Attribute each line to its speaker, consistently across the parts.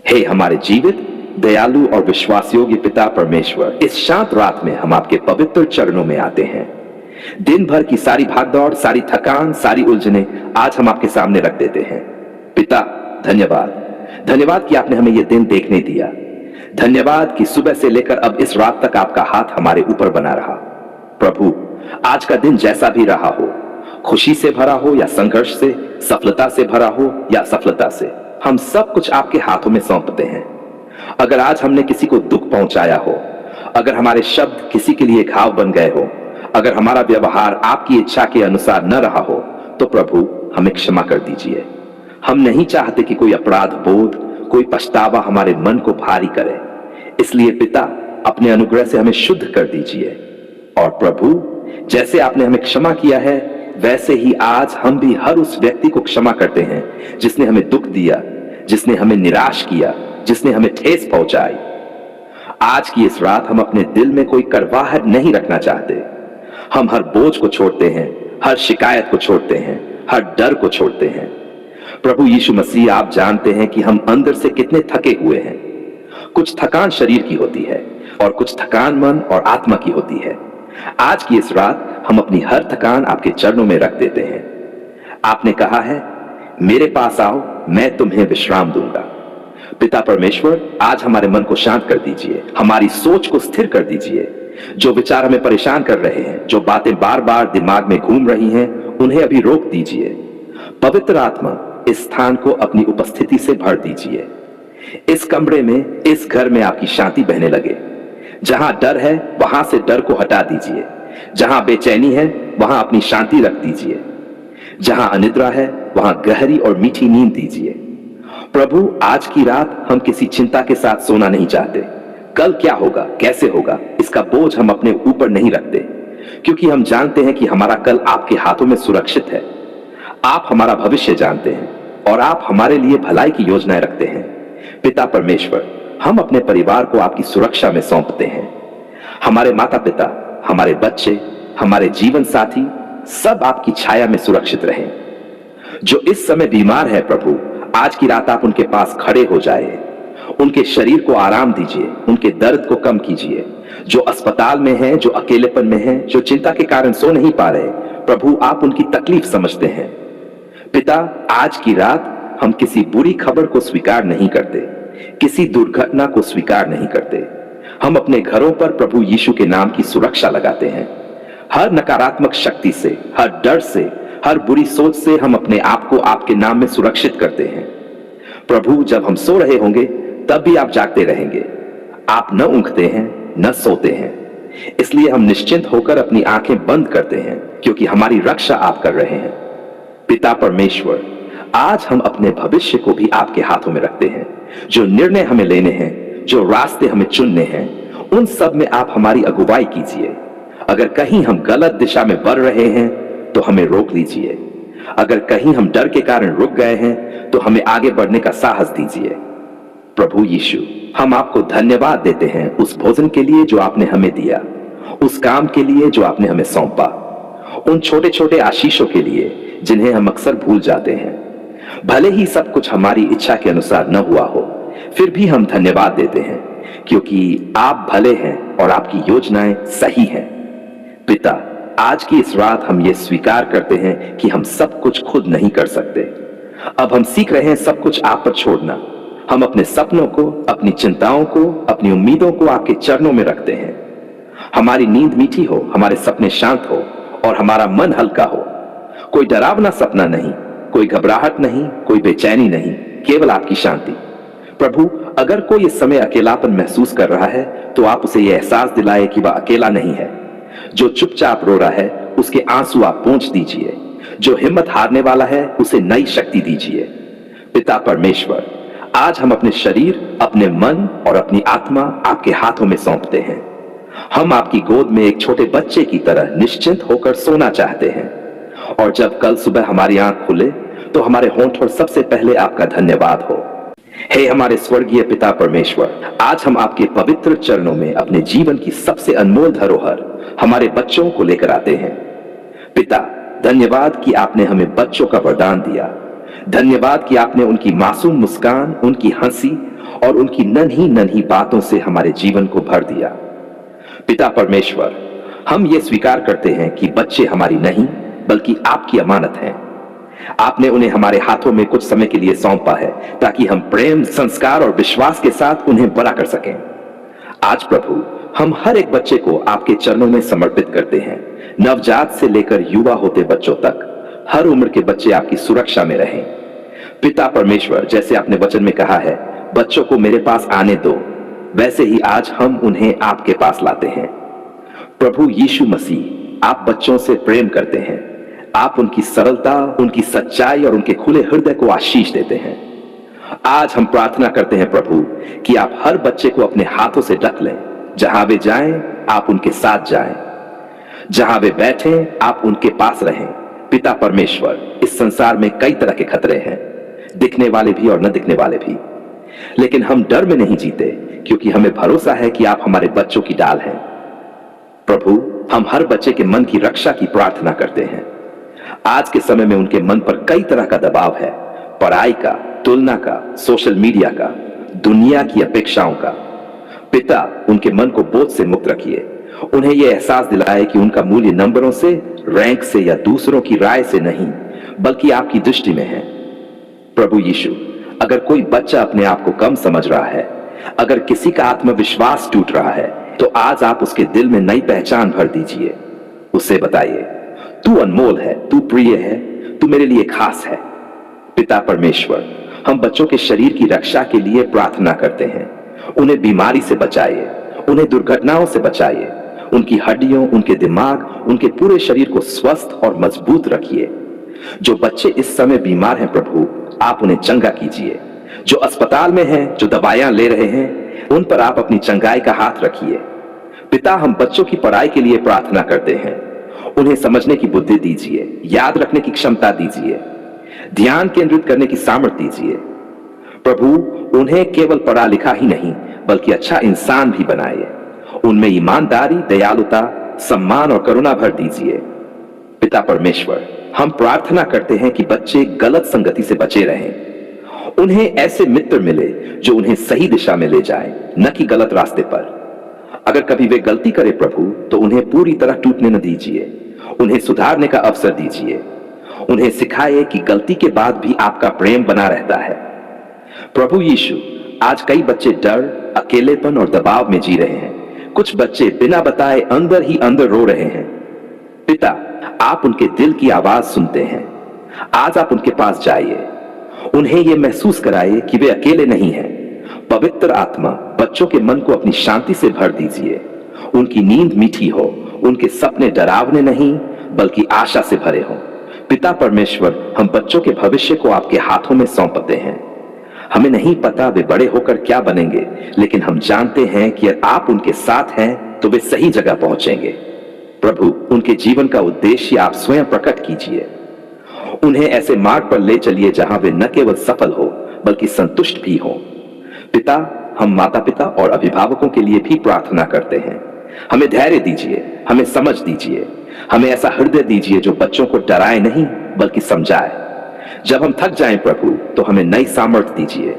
Speaker 1: हे हमारे जीवित, दयालु और विश्वास योग्य पिता परमेश्वर, इस शांत रात में हम आपके पवित्र चरणों में आते हैं। दिन भर की सारी भागदौड़, सारी थकान, सारी उलझने आज हम आपके सामने रख देते हैं। पिता, धन्यवाद। धन्यवाद कि आपने हमें यह दिन देखने दिया। धन्यवाद कि सुबह से लेकर अब इस रात तक आपका हाथ हमारे ऊपर बना रहा। प्रभु, आज का दिन जैसा भी रहा हो, खुशी से भरा हो या संघर्ष से, सफलता से भरा हो या असफलता से, हम सब कुछ आपके हाथों में सौंपते हैं। अगर आज हमने किसी को दुख पहुंचाया हो, अगर हमारे शब्द किसी के लिए घाव बन गए हो, अगर हमारा व्यवहार आपकी इच्छा के अनुसार न रहा हो, तो प्रभु हमें क्षमा कर दीजिए। हम नहीं चाहते कि कोई अपराध बोध, कोई पछतावा हमारे मन को भारी करे। इसलिए पिता, अपने अनुग्रह से हमें शुद्ध कर दीजिए। और प्रभु, जैसे आपने हमें क्षमा किया है, वैसे ही आज हम भी हर उस व्यक्ति को क्षमा करते हैं जिसने हमें दुख दिया, जिसने हमें निराश किया, जिसने हमें ठेस पहुंचाई। आज की इस रात हम अपने दिल में कोई करवाहट नहीं रखना चाहते। हम हर बोझ को छोड़ते हैं, हर शिकायत को छोड़ते हैं, हर डर को छोड़ते हैं। प्रभु यीशु मसीह, आप जानते हैं कि हम अंदर से कितने थके हुए हैं। कुछ थकान शरीर की होती है और कुछ थकान मन और आत्मा की होती है। आज की इस रात हम अपनी हर थकान आपके चरणों में रख देते हैं। आपने कहा है, मेरे पास आओ, मैं तुम्हें विश्राम दूंगा। पिता परमेश्वर, आज हमारे मन को शांत कर दीजिए, हमारी सोच को स्थिर कर दीजिए। जो विचार हमें परेशान कर रहे हैं, जो बातें बार बार दिमाग में घूम रही हैं, उन्हें अभी रोक दीजिए। पवित्र आत्मा, इस स्थान को अपनी उपस्थिति से भर दीजिए। इस कमरे में, इस घर में आपकी शांति बहने लगे। जहां डर है, वहां से डर को हटा दीजिए। जहां बेचैनी है, वहां अपनी शांति रख दीजिए। जहां अनिद्रा है, वहां गहरी और मीठी नींद दीजिए। प्रभु, आज की रात हम किसी चिंता के साथ सोना नहीं चाहते। कल क्या होगा, कैसे होगा, इसका बोझ हम अपने ऊपर नहीं रखते, क्योंकि हम जानते हैं कि हमारा कल आपके हाथों में सुरक्षित है। आप हमारा भविष्य जानते हैं और आप हमारे लिए भलाई की योजनाएं रखते हैं। पिता परमेश्वर, हम अपने परिवार को आपकी सुरक्षा में सौंपते हैं। हमारे माता पिता, हमारे बच्चे, हमारे जीवन साथी, सब आपकी छाया में सुरक्षित रहें। जो इस समय बीमार है प्रभु, आज की रात आप उनके पास खड़े हो जाए। उनके शरीर को आराम दीजिए, उनके दर्द को कम कीजिए। जो अस्पताल में हैं, जो अकेलेपन में हैं, जो चिंता के कारण सो नहीं पा रहे, प्रभु आप उनकी तकलीफ समझते हैं। पिता, आज की रात हम किसी बुरी खबर को स्वीकार नहीं करते, किसी दुर्घटना को स्वीकार नहीं करते। हम अपने घरों पर प्रभु यीशु के नाम की सुरक्षा लगाते हैं। हर नकारात्मक शक्ति से, हर डर से, हर बुरी सोच से हम अपने आप को आपके नाम में सुरक्षित करते हैं। प्रभु, जब हम सो रहे होंगे तब भी आप जागते रहेंगे। आप न ऊँघते हैं, न सोते हैं। इसलिए हम निश्चिंत होकर अपनी आंखें बंद करते हैं, क्योंकि हमारी रक्षा आप कर रहे हैं। पिता परमेश्वर, आज हम अपने भविष्य को भी आपके हाथों में रखते हैं। जो निर्णय हमें लेने हैं, जो रास्ते हमें चुनने हैं, उन सब में आप हमारी अगुवाई कीजिए। अगर कहीं हम गलत दिशा में बढ़ रहे हैं तो हमें रोक लीजिए। अगर कहीं हम डर के कारण रुक गए हैं तो हमें आगे बढ़ने का साहस दीजिए। प्रभु यीशु, हम आपको धन्यवाद देते हैं उस भोजन के लिए जो आपने हमें दिया, उस काम के लिए जो आपने हमें सौंपा, उन छोटे छोटे आशीषों के लिए जिन्हें हम अक्सर भूल जाते हैं। भले ही सब कुछ हमारी इच्छा के अनुसार न हुआ हो, फिर भी हम धन्यवाद देते हैं, क्योंकि आप भले हैं और आपकी योजनाएं सही हैं। पिता, आज की इस रात हम ये स्वीकार करते हैं कि हम सब कुछ खुद नहीं कर सकते। अब हम सीख रहे हैं सब कुछ आप पर छोड़ना। हम अपने सपनों को, अपनी चिंताओं को, अपनी उम्मीदों को आपके चरणों में रखते हैं। हमारी नींद मीठी हो, हमारे सपने शांत हो और हमारा मन हल्का हो। कोई डरावना सपना नहीं, कोई घबराहट नहीं, कोई बेचैनी नहीं, केवल आपकी शांति। प्रभु, अगर कोई इस समय अकेलापन महसूस कर रहा है तो आप उसे यह एहसास दिलाए कि वह अकेला नहीं है। जो चुपचाप रो रहा है उसके आंसू आप पोंछ दीजिए। जो हिम्मत हारने वाला है उसे नई शक्ति दीजिए। पिता परमेश्वर, आज हम अपने शरीर, अपने मन और अपनी आत्मा आपके हाथों में सौंपते हैं। हम आपकी गोद में एक छोटे बच्चे की तरह निश्चिंत होकर सोना चाहते हैं, और जब कल सुबह हमारी आंख खुले तो हमारे होंठ पर सबसे पहले आपका धन्यवाद हो। हे हमारे स्वर्गीय पिता परमेश्वर, आज हम आपके पवित्र चरणों में अपने जीवन की सबसे अनमोल धरोहर, हमारे बच्चों को लेकर आते हैं। पिता, धन्यवाद कि आपने हमें बच्चों का वरदान दिया, धन्यवाद कि आपने उनकी मासूम मुस्कान, उनकी हंसी और उनकी नन्ही नन्ही बातों से हमारे जीवन को भर दिया। पिता परमेश्वर, हम ये स्वीकार करते हैं कि बच्चे हमारी नहीं बल्कि आपकी अमानत हैं। आपने उन्हें हमारे हाथों में कुछ समय के लिए सौंपा है ताकि हम प्रेम, संस्कार और विश्वास के साथ उन्हें बड़ा कर सकें। आज प्रभु, हम हर एक बच्चे को आपके चरणों में समर्पित करते हैं। नवजात से लेकर युवा होते बच्चों तक हर उम्र के बच्चे आपकी सुरक्षा में रहें। पिता परमेश्वर, जैसे आपने वचन में कहा है, बच्चों को मेरे पास आने दो, वैसे ही आज हम उन्हें आपके पास लाते हैं। प्रभु यीशु मसीह, आप बच्चों से प्रेम करते हैं। आप उनकी सरलता, उनकी सच्चाई और उनके खुले हृदय को आशीष देते हैं। आज हम प्रार्थना करते हैं प्रभु कि आप हर बच्चे को अपने हाथों से ढक लें। जहां वे जाएं, आप उनके साथ जाएं। जहां वे बैठें, आप उनके पास रहें। पिता परमेश्वर, इस संसार में कई तरह के खतरे हैं, दिखने वाले भी और न दिखने वाले भी, लेकिन हम डर में नहीं जीते क्योंकि हमें भरोसा है कि आप हमारे बच्चों की डाल हैं। प्रभु, हम हर बच्चे के मन की रक्षा की प्रार्थना करते हैं। आज के समय में उनके मन पर कई तरह का दबाव है, पढ़ाई का, तुलना का, सोशल मीडिया का, दुनिया की अपेक्षाओं का। पिता, उनके मन को बोझ से मुक्त रखिए। उन्हें यह एहसास दिलाए कि उनका मूल्य नंबरों से, रैंक से या दूसरों की राय से नहीं बल्कि आपकी दृष्टि में है। प्रभु यीशु, अगर कोई बच्चा अपने आप को कम समझ रहा है, अगर किसी का आत्मविश्वास टूट रहा है, तो आज आप उसके दिल में नई पहचान भर दीजिए। उसे बताइए, तू अनमोल है, तू प्रिय है, तू मेरे लिए खास है। पिता परमेश्वर, हम बच्चों के शरीर की रक्षा के लिए प्रार्थना करते हैं। उन्हें बीमारी से बचाइए, उन्हें दुर्घटनाओं से बचाइए। उनकी हड्डियों, उनके दिमाग, उनके पूरे शरीर को स्वस्थ और मजबूत रखिए। जो बच्चे इस समय बीमार हैं प्रभु, आप उन्हें चंगा कीजिए। जो अस्पताल में हैं, जो दवाइयां ले रहे हैं, उन पर आप अपनी चंगाई का हाथ रखिए। पिता, हम बच्चों की पढ़ाई के लिए प्रार्थना करते हैं। उन्हें समझने की बुद्धि दीजिए, याद रखने की क्षमता दीजिए, ध्यान केंद्रित करने की सामर्थ्य दीजिए। प्रभु, उन्हें केवल पढ़ा लिखा ही नहीं बल्कि अच्छा इंसान भी बनाइए। उनमें ईमानदारी, दयालुता, सम्मान और करुणा भर दीजिए। पिता परमेश्वर, हम प्रार्थना करते हैं कि बच्चे गलत संगति से बचे रहें। उन्हें ऐसे मित्र मिले जो उन्हें सही दिशा में ले जाएं, न कि गलत रास्ते पर। अगर कभी वे गलती करें प्रभु, तो उन्हें पूरी तरह टूटने न दीजिए। उन्हें सुधारने का अवसर दीजिए। उन्हें सिखाइए कि गलती के बाद भी आपका प्रेम बना रहता है। प्रभु यीशु, आज कई बच्चे डर, अकेलेपन और दबाव में जी रहे हैं। कुछ बच्चे बिना बताए अंदर ही अंदर रो रहे हैं। पिता, आप उनके दिल की आवाज सुनते हैं। आज आप उनके पास जाइए। उन्हें यह महसूस कराइए कि वे अकेले नहीं हैं। पवित्र आत्मा, बच्चों के मन को अपनी शांति से भर दीजिए। उनकी नींद मीठी हो, उनके सपने डरावने नहीं बल्कि आशा से भरे हों। पिता परमेश्वर, हम बच्चों के भविष्य को आपके हाथों में सौंपते हैं। हमें नहीं पता वे बड़े होकर क्या बनेंगे, लेकिन हम जानते हैं कि अगर आप उनके साथ हैं तो वे सही जगह पहुंचेंगे। प्रभु, उनके जीवन का उद्देश्य आप स्वयं प्रकट कीजिए। उन्हें ऐसे मार्ग पर ले चलिए जहां वे न केवल सफल हो बल्कि संतुष्ट भी हो। पिता, हम माता पिता और अभिभावकों के लिए भी प्रार्थना करते हैं। हमें धैर्य दीजिए, हमें समझ दीजिए, हमें ऐसा हृदय दीजिए जो बच्चों को डराए नहीं बल्कि समझाए। जब हम थक जाएं प्रभु, तो हमें नई सामर्थ्य दीजिए।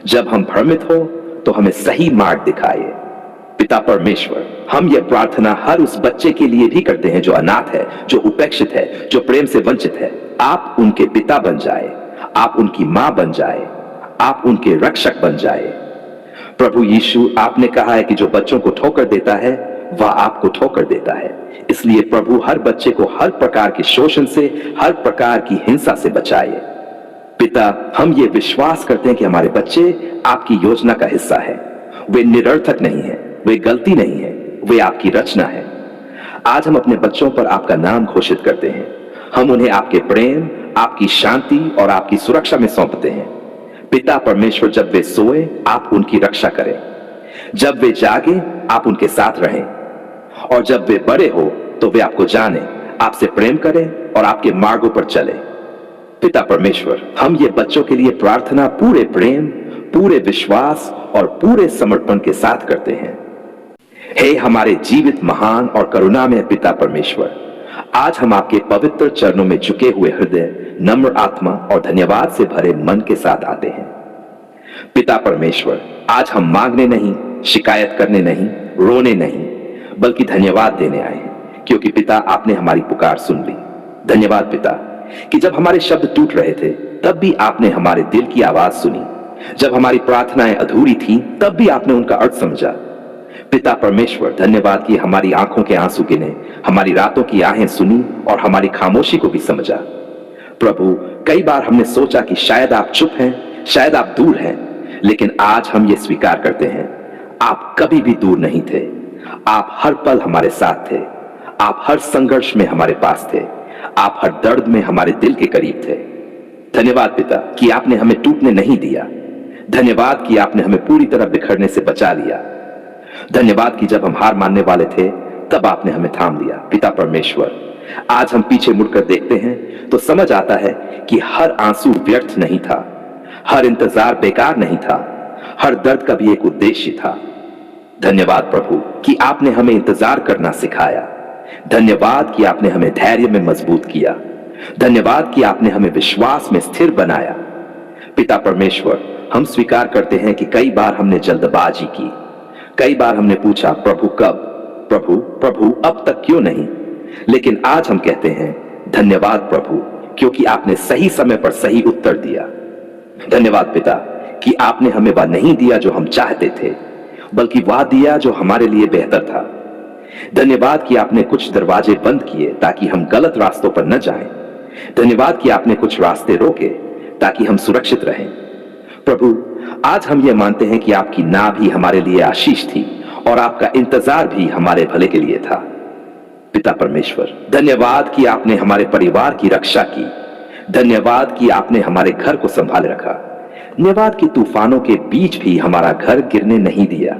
Speaker 1: जब हम भ्रमित हो तो हमें सही मार्ग दिखाइए। पिता परमेश्वर, हम यह प्रार्थना हर उस बच्चे के लिए भी करते हैं जो अनाथ है, जो उपेक्षित है, जो प्रेम से वंचित है। आप उनके पिता बन जाए, आप उनकी मां बन जाए, आप उनके रक्षक बन जाए। प्रभु यीशु, आपने कहा है कि जो बच्चों को ठोकर देता है वह आपको ठोकर देता है। इसलिए प्रभु, हर बच्चे को हर प्रकार के शोषण से, हर प्रकार की हिंसा से बचाइए। पिता, हम ये विश्वास करते हैं कि हमारे बच्चे आपकी योजना का हिस्सा है। वे निरर्थक नहीं है, वे गलती नहीं है, वे आपकी रचना है। आज हम अपने बच्चों पर आपका नाम घोषित करते हैं। हम उन्हें आपके प्रेम, आपकी शांति और आपकी सुरक्षा में सौंपते हैं। पिता परमेश्वर, जब वे सोए आप उनकी रक्षा करें, जब वे जागे आप उनके साथ रहें, और जब वे बड़े हो तो वे आपको जाने, आपसे प्रेम करें और आपके मार्गों पर चले। पिता परमेश्वर, हम ये बच्चों के लिए प्रार्थना पूरे प्रेम, पूरे विश्वास और पूरे समर्पण के साथ करते हैं। हे हमारे जीवित, महान और करुणामय पिता परमेश्वर, आज हम आपके पवित्र चरणों में झुके हुए हृदय नम्र आत्मा और धन्यवाद से भरे मन के साथ आते हैं। पिता परमेश्वर, आज हम मांगने नहीं, शिकायत करने नहीं, रोने नहीं, बल्कि धन्यवाद देने आए हैं, क्योंकि पिता आपने हमारी पुकार सुन ली। धन्यवाद पिता कि जब हमारे शब्द टूट रहे थे तब भी आपने हमारे दिल की आवाज सुनी। जब हमारी प्रार्थनाएं अधूरी थी तब भी आपने उनका अर्थ समझा। पिता परमेश्वर, धन्यवाद कि हमारी आंखों के आंसू गिने, हमारी रातों की आहें सुनी और हमारी खामोशी को भी समझा। प्रभु, कई बार हमने सोचा कि शायद आप चुप हैं, शायद आप दूर हैं, लेकिन आज हम ये स्वीकार करते हैं, आप कभी भी दूर नहीं थे। आप हर पल हमारे साथ थे। आप हर संघर्ष में हमारे पास थे। आप हर दर्द में हमारे दिल के करीब थे। धन्यवाद पिता कि आपने हमें टूटने नहीं दिया। धन्यवाद कि आपने हमें पूरी तरह बिखरने से बचा लिया। धन्यवाद कि जब हम हार मानने वाले थे तब आपने हमें थाम लिया। पिता परमेश्वर, आज हम पीछे मुड़कर देखते हैं तो समझ आता है कि हर आंसू व्यर्थ नहीं था, हर इंतजार बेकार नहीं था, हर दर्द का भी एक उद्देश्य था। धन्यवाद प्रभु कि आपने हमें इंतजार करना सिखाया। धन्यवाद कि आपने हमें धैर्य में मजबूत किया। धन्यवाद कि आपने हमें विश्वास में स्थिर बनाया। पिता परमेश्वर, हम स्वीकार करते हैं कि कई बार हमने जल्दबाजी की। कई बार हमने पूछा, प्रभु कब, प्रभु प्रभु अब तक क्यों नहीं। लेकिन आज हम कहते हैं, धन्यवाद प्रभु, क्योंकि आपने सही समय पर सही उत्तर दिया। धन्यवाद पिता कि आपने हमें वह नहीं दिया जो हम चाहते थे, बल्कि वह दिया जो हमारे लिए बेहतर था। धन्यवाद कि आपने कुछ दरवाजे बंद किए ताकि हम गलत रास्तों पर न जाएं। धन्यवाद कि आपने कुछ रास्ते रोके ताकि हम सुरक्षित रहें। प्रभु, आज हम ये मानते हैं कि आपकी ना भी हमारे लिए आशीष थी और आपका इंतजार भी हमारे भले के लिए था। पिता परमेश्वर, धन्यवाद कि आपने हमारे परिवार की रक्षा की। धन्यवाद कि आपने हमारे घर को संभाले रखा। धन्यवाद कि तूफानों के बीच भी हमारा घर गिरने नहीं दिया।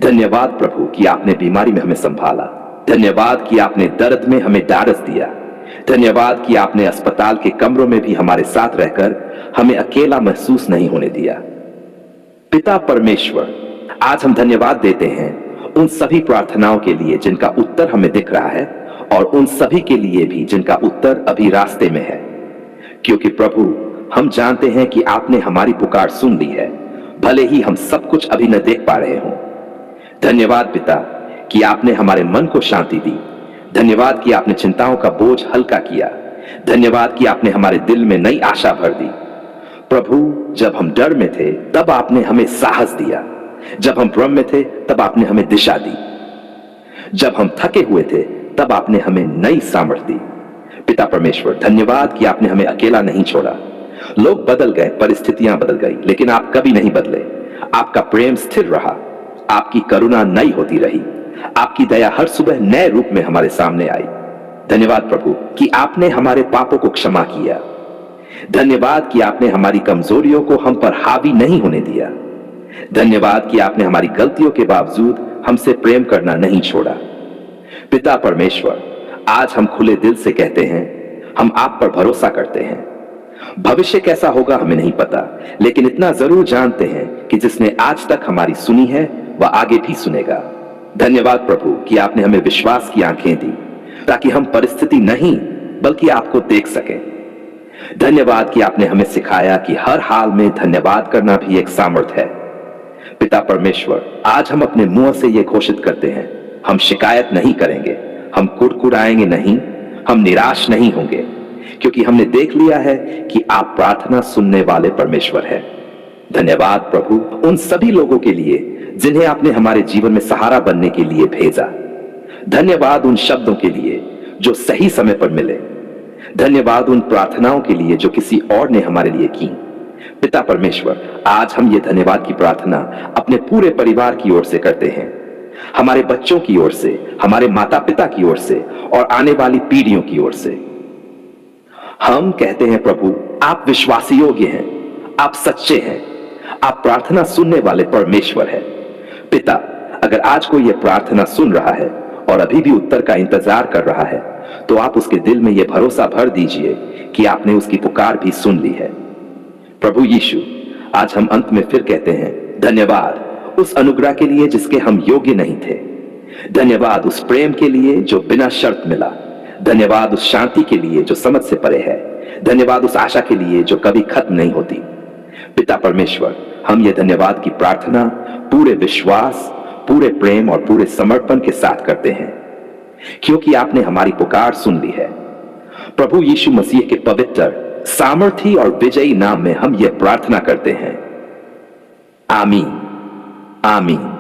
Speaker 1: धन्यवाद प्रभु कि आपने बीमारी में हमें संभाला। धन्यवाद कि आपने दर्द में हमें ढाढ़स दिया। धन्यवाद कि आपने अस्पताल के कमरों में भी हमारे साथ रहकर हमें अकेला महसूस नहीं होने दिया। पिता परमेश्वर, आज हम धन्यवाद देते हैं उन सभी प्रार्थनाओं के लिए जिनका उत्तर हमें दिख रहा है और उन सभी के लिए भी जिनका उत्तर अभी रास्ते में है, क्योंकि प्रभु हम जानते हैं कि आपने हमारी पुकार सुन ली है, भले ही हम सब कुछ अभी न देख पा रहे हों। धन्यवाद पिता कि आपने हमारे मन को शांति दी। धन्यवाद कि आपने चिंताओं का बोझ हल्का किया। धन्यवाद कि आपने हमारे दिल में नई आशा भर दी। प्रभु, जब हम डर में थे तब आपने हमें साहस दिया। जब हम भ्रम में थे तब आपने हमें दिशा दी। जब हम थके हुए थे तब आपने हमें नई सामर्थ दी। पिता परमेश्वर, धन्यवाद कि आपने हमें अकेला नहीं छोड़ा। लोग बदल गए, परिस्थितियां बदल गई, लेकिन आप कभी नहीं बदले। आपका प्रेम स्थिर रहा। आपकी करुणा नई होती रही। आपकी दया हर सुबह नए रूप में हमारे सामने आई। धन्यवाद प्रभु कि आपने हमारे पापों को क्षमा किया। धन्यवाद कि आपने हमारी कमजोरियों को हम पर हावी नहीं होने दिया। धन्यवाद कि आपने हमारी गलतियों के बावजूद हमसे प्रेम करना नहीं छोड़ा। पिता परमेश्वर, आज हम खुले दिल से कहते हैं, हम आप पर भरोसा करते हैं। भविष्य कैसा होगा हमें नहीं पता, लेकिन इतना जरूर जानते हैं कि जिसने आज तक हमारी सुनी है वह आगे भी सुनेगा। धन्यवाद प्रभु कि आपने हमें विश्वास की आंखें दी ताकि हम परिस्थिति नहीं बल्कि आपको देख सकें। धन्यवाद कि आपने हमें सिखाया कि हर हाल में धन्यवाद करना भी एक सामर्थ है। पिता परमेश्वर, आज हम अपने मुंह से यह घोषित करते हैं, हम शिकायत नहीं करेंगे, हम कुड़कुड़ाएंगे नहीं, हम निराश नहीं होंगे, क्योंकि हमने देख लिया है कि आप प्रार्थना सुनने वाले परमेश्वर हैं। धन्यवाद प्रभु उन सभी लोगों के लिए जिन्हें आपने हमारे जीवन में सहारा बनने के लिए भेजा। धन्यवाद उन शब्दों के लिए जो सही समय पर मिले। धन्यवाद उन प्रार्थनाओं के लिए जो किसी और ने हमारे लिए की। पिता परमेश्वर, आज हम ये धन्यवाद की प्रार्थना अपने पूरे परिवार की ओर से करते हैं, हमारे बच्चों की ओर से, हमारे माता पिता की ओर से और आने वाली पीढ़ियों की ओर से। हम कहते हैं प्रभु, आप विश्वास योग्य हैं, आप सच्चे हैं, आप प्रार्थना सुनने वाले परमेश्वर हैं। पिता, अगर आज कोई यह प्रार्थना सुन रहा है और अभी भी उत्तर का इंतजार कर रहा है, तो आप उसके दिल में यह भरोसा भर दीजिए कि आपने उसकी पुकार भी सुन ली है। प्रभु यीशु, आज हम अंत में फिर कहते हैं, धन्यवाद उस अनुग्रह के लिए जिसके हम योग्य नहीं थे। धन्यवाद उस प्रेम के लिए जो बिना शर्त मिला। धन्यवाद उस शांति के लिए जो समझ से परे है। धन्यवाद उस आशा के लिए जो कभी खत्म नहीं होती। पिता परमेश्वर, हम ये धन्यवाद की प्रार्थना पूरे विश्वास, पूरे प्रेम और पूरे समर्पण के साथ करते हैं, क्योंकि आपने हमारी पुकार सुन ली है। प्रभु यीशु मसीह के पवित्र, सामर्थी और विजयी नाम में हम यह प्रार्थना करते हैं। आमीन, आमीन।